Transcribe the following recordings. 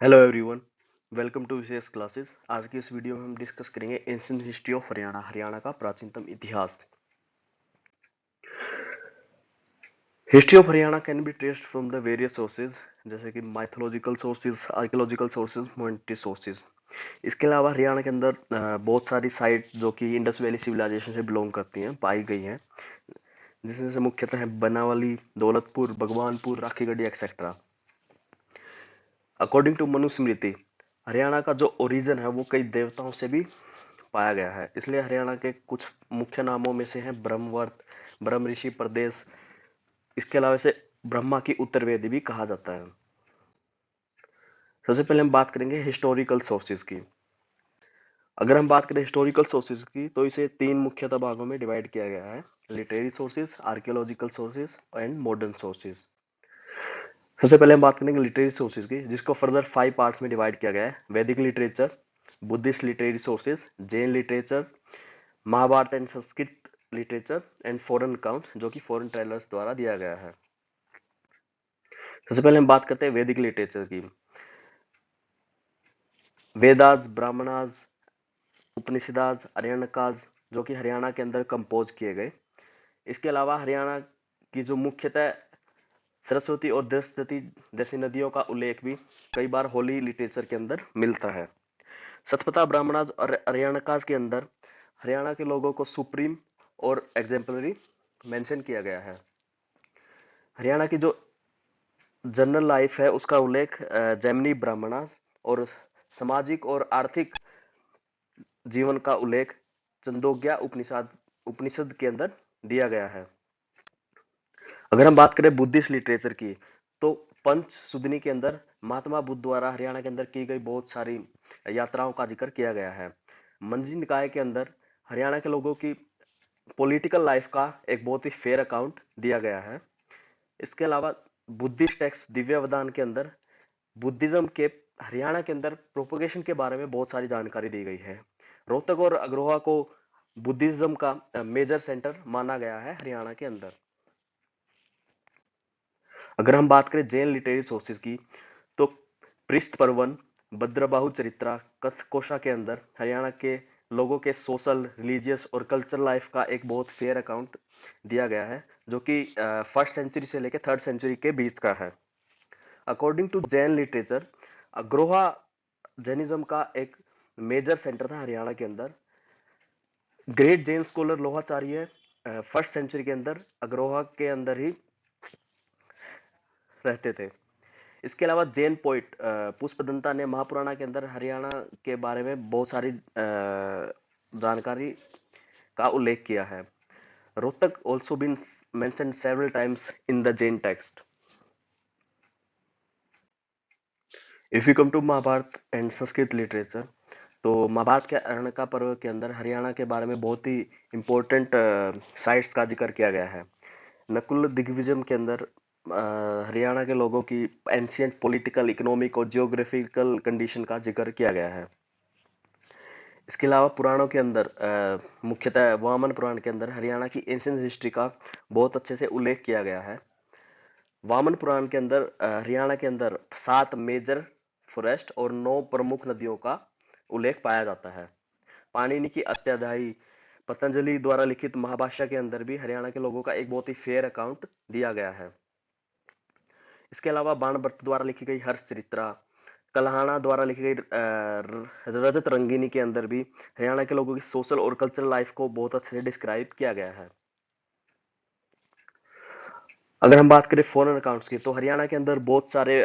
Hello everyone, welcome to Vishesh classes. आज की इस वीडियो में हम डिस्कस करेंगे ancient history of Haryana, Haryana का प्राचीनतम इतिहास। History of Haryana can be traced from the various sources, जैसे कि mythological sources, archaeological sources, monetary sources. इसके अलावा हरियाणा के अंदर बहुत सारी साइट जो कि इंडस वैली सिविलाइजेशन से बिलोंग करती हैं, पाई गई हैं, जिसमें से मुख्यतः Banawali, Daulatpur, Bhagwanpur, Rakhigarhi etcetera. According to Manusmriti, Haryana का जो ओरिजिन है वो कई देवताओं से भी पाया गया है, इसलिए हरियाणा के कुछ मुख्य नामों में से हैं ब्रह्मवर्त, ब्रह्म ऋषि प्रदेश। इसके अलावा इसे ब्रह्मा की उत्तर वेदी भी कहा जाता है। सबसे पहले हम बात करेंगे हिस्टोरिकल सोर्सेज की। अगर हम बात करें हिस्टोरिकल सोर्सेज की तो इसे तीन मुख्यतः भागों में डिवाइड किया गया है: literary sources, archaeological sources and modern sources. सबसे पहले हम बात करेंगे लिटरेरी सोर्सेज की, जिसको फर्दर 5 पार्ट्स में डिवाइड किया गया है: Vedic literature, Buddhist literary sources, Jain literature, Mahabharata and Sanskrit literature and foreign account, जो कि फॉरेन ट्रेवलर्स द्वारा दिया गया है। सबसे पहले हम बात करते हैं वैदिक लिटरेचर की। वेदास, ब्राह्मणास, उपनिषदास, आर्यणकास, जो कि हरियाणा के अंदर कंपोज किए गए। इसके अलावा हरियाणा की जो मुख्यतः सरस्वती और दृष्टि जैसी नदियों का उल्लेख भी कई बार होली लिटरेचर के अंदर मिलता है। सतपथा, ब्राह्मणास और आर्यणकास के अंदर हरियाणा के लोगों को सुप्रीम और एग्जाम्पलरी मेंशन किया गया है। हरियाणा की जो जनरल लाइफ है उसका उल्लेख जैमिनी ब्राह्मणास और सामाजिक और आर्थिक जीवन का उल्लेख चंदोग्या उपनिषद उपनिषद के अंदर दिया गया है। अगर हम बात करें बुद्धिस्ट लिटरेचर की, तो पंच सुधनी के अंदर महात्मा बुद्ध द्वारा हरियाणा के अंदर की गई बहुत सारी यात्राओं का जिक्र किया गया है। मंजी निकाय के अंदर हरियाणा के लोगों की पॉलिटिकल लाइफ का एक बहुत ही फेयर अकाउंट दिया गया है। इसके अलावा बुद्धिस्ट टेक्स्ट दिव्यवदान के अंदर बुद्धिज्म के हरियाणा के अंदर प्रोपोगेशन के बारे में बहुत सारी जानकारी दी गई है। रोहतक और अग्रोहा को बुद्धिज्म का मेजर सेंटर माना गया है हरियाणा के अंदर। अगर हम बात करें जैन लिटरेरी सोर्सेज की, तो पृष्ठ पर्वन, भद्रबाहु चरित्रा, कथकोशा के अंदर हरियाणा के लोगों के सोशल, रिलीजियस और कल्चरल लाइफ का एक बहुत फेयर अकाउंट दिया गया है, जो कि फर्स्ट सेंचुरी से लेकर थर्ड सेंचुरी के बीच का है। According to Jain literature, Agroha Jainism का एक मेजर सेंटर था हरियाणा के अंदर। Great Jain scholar Lohacharya first century के अंदर अग्रोहा के अंदर ही रहते थे। इसके अलावा जैन पोइट पुष्पदंता ने महापुराणा के अंदर हरियाणा के बारे में बहुत सारी जानकारी का उल्लेख किया है। Rohtak also been mentioned several times in the Jain text. If you come to Mahabharata and Sanskrit literature, तो महाभारत के अरणका पर्व के अंदर हरियाणा के बारे में बहुत ही इम्पोर्टेंट साइट्स का जिक्र किया गया है। नकुल दिग्विजय के अंदर हरियाणा के लोगों की एंशियंट पॉलिटिकल, इकोनॉमिक और जियोग्राफिकल कंडीशन का जिक्र किया गया है। इसके अलावा पुराणों के अंदर मुख्यतः वामन पुराण के अंदर हरियाणा की एंशियंट हिस्ट्री का बहुत अच्छे से उल्लेख किया गया है। वामन पुराण के अंदर हरियाणा के अंदर 7 मेजर फॉरेस्ट और 9 प्रमुख नदियों का उल्लेख पाया जाता है। पाणिनि की अष्टाध्यायी, पतंजलि द्वारा लिखित महाभाष्य के अंदर भी हरियाणा के लोगों का एक बहुत ही फेयर अकाउंट दिया गया है। इसके अलावा बाणभट्ट द्वारा लिखी गई हर्षचरित्रा, कल्हाणा द्वारा लिखी गई रजत रंगिनी के अंदर भी हरियाणा के लोगों की सोशल और कल्चरल लाइफ को बहुत अच्छे से डिस्क्राइब किया गया है। अगर हम बात करें फॉरेन अकाउंट्स की, तो हरियाणा के अंदर बहुत सारे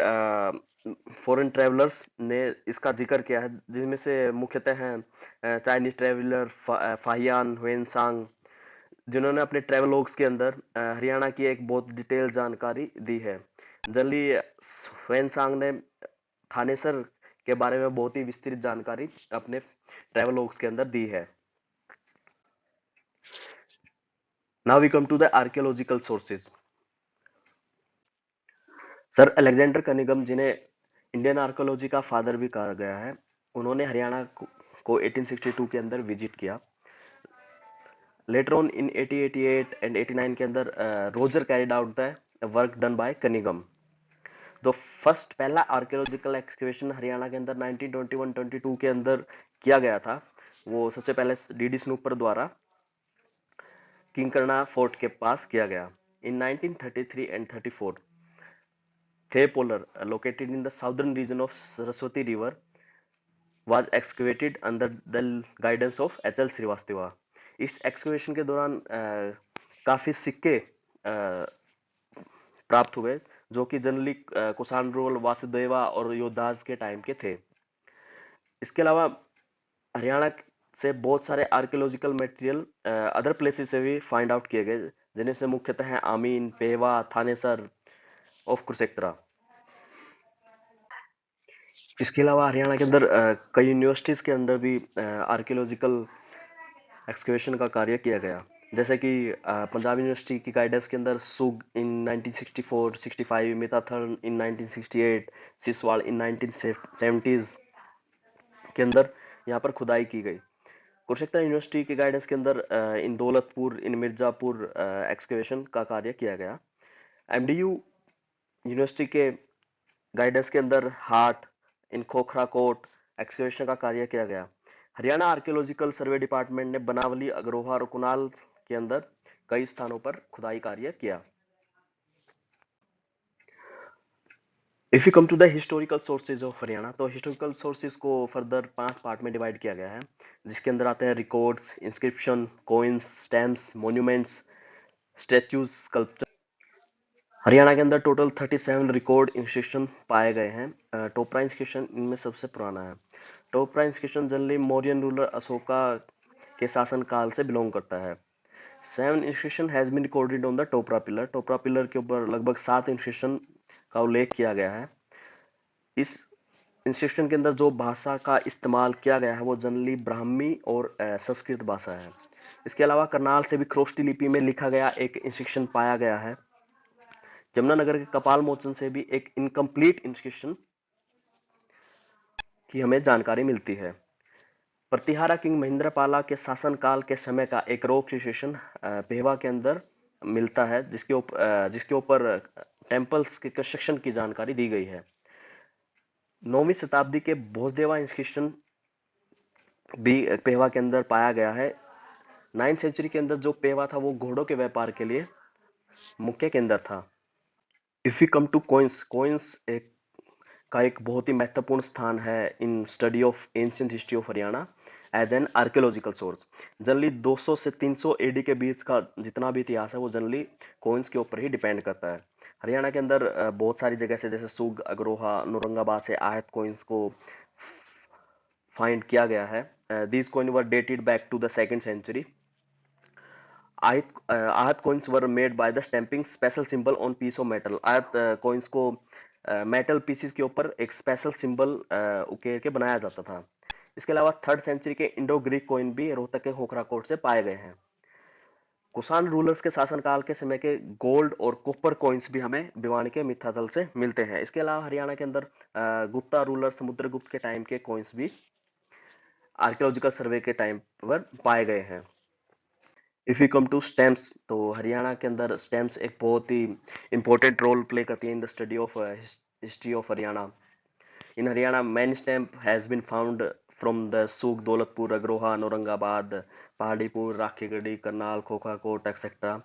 फॉरेन ट्रेवलर्स ने इसका जिक्र किया है, जिनमें से मुख्यतः हैं चाइनीज ट्रेवलर फाहियान हुएनसांग, जिन्होंने अपने ट्रेवलॉग्स के अंदर हरियाणा की एक बहुत डिटेल जानकारी दी है। जनरली हुएनसांग ने थानेसर के बारे में बहुत ही विस्तृत जानकारी अपने ट्रेवलॉग्स के अंदर दी है। Now we come to the archaeological sources. Sir Alexander Cunningham, जिन्हें इंडियन आर्कोलॉजी का फादर भी कहा गया है, उन्होंने हरियाणा को 1862 के अंदर विजिट किया। लेटर ऑन इन 1888 एंड 89 के अंदर Roger carried out the work done by Cunningham. जो फर्स्ट पहला आर्कियोलॉजिकल एक्सकेवेशन हरियाणा के अंदर 1921-22 के अंदर किया गया था, वो सबसे पहले डीडी स्नूपर द्वारा किंकरना फोर्ट के पास किया गया इन 1933 and 34. Thay Polar, located in the southern region of Saraswati River, was excavated under the guidance of H.L. Srivastava. इस एक्सकवेशन के दौरान काफी सिक्के प्राप्त हुए जो कि जनरली कुषाण रूरल, वासुदेवा और योद्धास के टाइम के थे. इसके अलावा हरियाणा से बहुत सारे आर्कियोलॉजिकल मटेरियल अदर प्लेसेस से भी फाइंड आउट किए गए, जिनमें से मुख्यतः हैं आमीन, पेवा, थानेसर ऑफ कुरुक्षेत्र. इसके अलावा हरियाणा के अंदर कई यूनिवर्सिटीज के अंदर भी आर्कियोलॉजिकल एक्सकेवेशन का कार्य किया गया, जैसे कि पंजाब यूनिवर्सिटी की गाइडेंस के अंदर सुग इन 1964-65, मिताथर्न इन 1968, सिसवाल इन 1970s के अंदर यहाँ पर खुदाई की गई. कुरुक्षेत्र यूनिवर्सिटी के गाइडेंस के अंदर इन दौलतपुर, इन मिर्जापुर एक्सकेवेशन का कार्य किया गया. एमडीयू यूनिवर्सिटी के गाइडेंस के अंदर हाट, इन खोखरा कोट एक्सकेवेशन का कार्य किया गया. हरियाणा आर्कियोलॉजिकल सर्वे डिपार्टमेंट ने बनावली, अग्रोहा और कुनाल के अंदर कई स्थानों पर खुदाई कार्य किया. If you come to the historical sources of Haryana, तो हिस्टोरिकल सोर्सेज को फर्दर 5 पार्ट में डिवाइड किया गया है, जिसके अंदर आते हैं records, inscription, coins, stamps, monuments, statues, sculpture. Haryana के अंदर टोटल 37 रिकॉर्ड इंस्क्रिप्शन पाए गए हैं. टोपरा इंस्क्रिप्शन इनमें सबसे पुराना है. Topra inscription generally Mauryan ruler Ashoka के शासन काल से बिलोंग करता है. 7 inscription has been recorded on the Topra pillar. Topra pillar के ऊपर लगभग 7 इंस्क्रिप्शन का उल्लेख किया गया है. इस इंस्क्रिप्शन के अंदर जो भाषा का इस्तेमाल किया गया है वो जनरली ब्राह्मी और संस्कृत भाषा है. इसके अलावा करनाल से भी खरोष्टी लिपि में लिखा गया एक इंस्क्रिप्शन पाया गया है. यमुनानगर के कपाल मोचन से भी एक इनकम्प्लीट इंस्क्रिप्शन की हमें जानकारी मिलती है. प्रतिहारा किंग महेंद्रपाला के शासनकाल के समय का एक रॉक इंस्क्रिप्शन पेवा के अंदर मिलता है, जिसके ऊपर टेम्पल्स के कंस्ट्रक्शन की जानकारी दी गई है. 9वीं शताब्दी के भोजदेवा इंस्क्रिप्शन भी पेवा के अंदर पाया गया है. 9th सेंचुरी के अंदर जो पेवा था वो घोड़ों के व्यापार के लिए मुख्य केंद्र था. If you come to coins, coins का एक बहुत ही महत्वपूर्ण स्थान है in study of ancient history of Haryana as an archaeological source. Generally 200 से 300 एडी के बीच का जितना भी इतिहास है वो जनरली कोइंस के ऊपर ही डिपेंड करता है. हरियाणा के अंदर बहुत सारी जगह से जैसे सुग, अग्रोहा, नौरंगाबाद से आहत कोइंस को फाइंड किया गया है. These coin were dated back to the 2nd century. आहत coins were made by the stamping special symbol on piece of metal. आहत coins को मेटल पीसीस के ऊपर एक स्पेशल सिंबल उकेर के बनाया जाता था. इसके अलावा 3rd सेंचुरी के इंडो ग्रीक कोइन भी रोहतक के खोखरा कोट से पाए गए हैं. कुषाण रूलर्स के शासनकाल के समय के गोल्ड और कॉपर कॉइन्स भी हमें भिवानी के मिथ्यातल से मिलते हैं. इसके अलावा हरियाणा के अंदर गुप्ता रूलर, समुद्रगुप्त के टाइम के कॉइन्स भी आर्कियोलॉजिकल सर्वे के टाइम पर पाए गए हैं. If you come to stamps, तो हरियाणा के अंदर स्टैम्प्स एक बहुत ही इंपॉर्टेंट रोल प्ले करती है in the study of history of Haryana. In Haryana many stamp has been found from the Sugh, Daulatpur, Agroha, Aurangabad, Paharipur, Rakhigarhi, Karnal, Khokha Kot etcetera.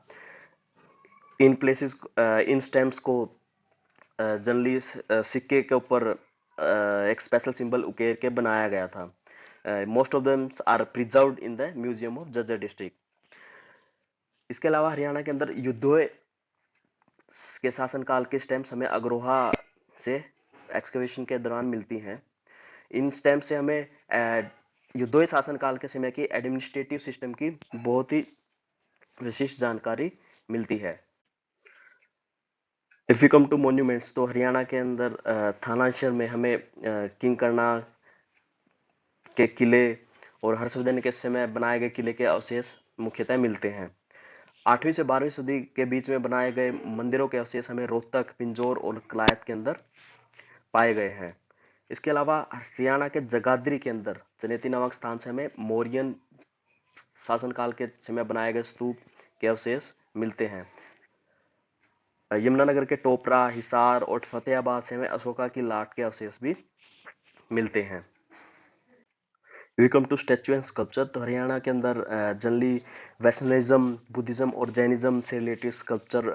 इन प्लेसेस इन स्टैम्प्स को जनरली सिक्के के ऊपर एक स्पेशल सिंबल उकेर के बनाया गया था. Most of them are preserved in the museum of Jhajjar district. इसके अलावा हरियाणा के अंदर युद्धोय के शासनकाल के स्टैम्प्स हमें अग्रोहा से एक्सकवेशन के दौरान मिलती हैं. इन स्टैम्प से हमें युद्धोय शासनकाल के समय की एडमिनिस्ट्रेटिव सिस्टम की बहुत ही विशिष्ट जानकारी मिलती है. If you come to monuments, तो हरियाणा के अंदर थानांचल में हमें किंग करना के किले और हर्षवर्धन के समय बनाए गए किले के अवशेष मुख्यतः मिलते हैं. 8वीं से 12वीं सदी के बीच में बनाए गए मंदिरों के अवशेष हमें रोहतक, पिंजौर और कलायत के अंदर पाए गए हैं. इसके अलावा हरियाणा के जगाधरी के अंदर चनेती नामक स्थान से हमें मौर्यन शासनकाल के समय बनाए गए स्तूप के अवशेष मिलते हैं. यमुनानगर के टोपरा, हिसार और फतेहाबाद से हमें अशोका की लाट के अवशेष भी मिलते हैं। We come to statue and sculpture. तो हरियाणा के अंदर जनरली वैष्णविज्म, बुद्धिज्म और जैनिज्म से रिलेटेड स्कल्पचर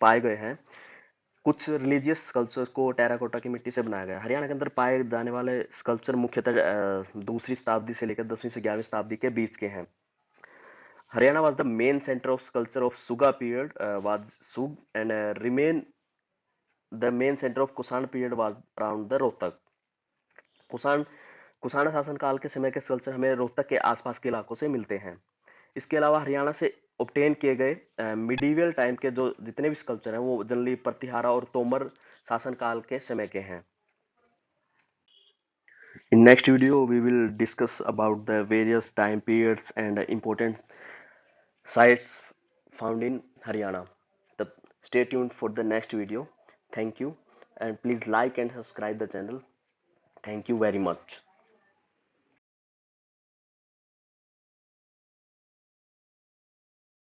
पाए गए हैं। कुछ रिलीजियस स्कल्पचर को टेराकोटा की मिट्टी से बनाया गया है। हरियाणा के अंदर पाए जाने वाले स्कल्पचर मुख्यतः दूसरी शताब्दी से लेकर 10वीं से 11वीं शताब्दी के बीच के हैं। Haryana was the main center of culture of Suga period, was Sug, and remain the main center of Kusan period was around the Rohtak. Kushan Kushan शासन काल के समय के कल्चर हमें रोहतक के आसपास के इलाकों से मिलते हैं। इसके अलावा हरियाणा से ऑब्टेन किए गए मिडीवियल टाइम के जो जितने भी स्कल्पचर हैं वो जनरली प्रतिहारा और तोमर शासन काल के समय के हैं। In next video, we will discuss about the various time periods and important sites found in Haryana. Stay tuned for the next video. Thank you, and please like and subscribe the channel. Thank you very much.